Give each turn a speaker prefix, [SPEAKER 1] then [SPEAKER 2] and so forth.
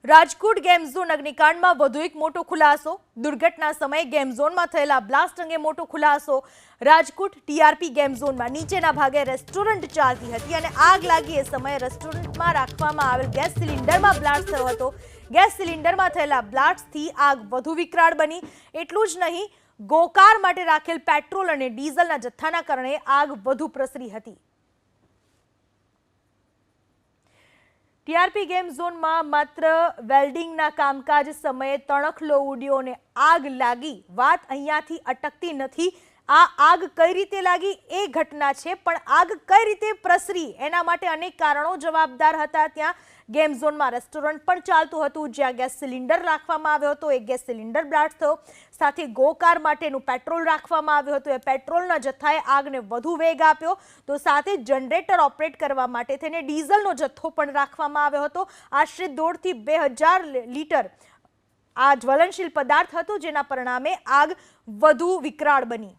[SPEAKER 1] Rajkot game zone અગ્નિકાંડમાં વધુ એક મોટો ખુલાસો। દુર્ઘટના સમયે ગેમ ઝોનમાં થયેલા બ્લાસ્ટ અંગે મોટો ખુલાસો। રાજકોટ ટીઆરપી ગેમ ઝોનમાં નીચેના ભાગે રેસ્ટોરન્ટ ચાલતી હતી અને આગ લાગી એ સમયે રેસ્ટોરન્ટમાં રાખવામાં આવેલ ગેસ સિલિન્ડરમાં બ્લાસ્ટ થયો હતો। ગેસ સિલિન્ડરમાં થયેલા બ્લાસ્ટથી આગ વધુ વિકરાળ બની। એટલું જ નહીં, ગોકાર માટે રાખેલ પેટ્રોલ અને ડીઝલના જથ્થાના કારણે આગ વધુ પ્રસરી હતી। ટીઆરપી ગેમ ઝોનમાં માત્ર વેલ્ડિંગના કામકાજ સમયે તણખલો ઉડ્યો અને આગ લાગી। વાત અહીંયાથી અટકતી નથી। આ આગ કઈ રીતે લાગી એ ઘટના છે, પણ આગ કઈ રીતે પ્રસરી એના માટે અનેક કારણો જવાબદાર હતા। ત્યાં ગેમ ઝોનમાં રેસ્ટોરન્ટ પણ ચાલતું હતું, જ્યાં ગેસ સિલિન્ડર રાખવામાં આવ્યો હતો। એક ગેસ સિલિન્ડર બ્લાસ્ટ થયો, સાથે ગોકાર માટેનું પેટ્રોલ રાખવામાં આવ્યું હતું। એ પેટ્રોલના જથ્થાએ આગને વધુ વેગ આપ્યો, તો સાથે જનરેટર ઓપરેટ કરવા માટે થઈને ડીઝલનો જથ્થો પણ રાખવામાં આવ્યો હતો। આશરે 1.5 થી 2000 લીટર આ જ્વલનશીલ પદાર્થ હતો, જેના પરિણામે આગ વધુ વિકરાળ બની।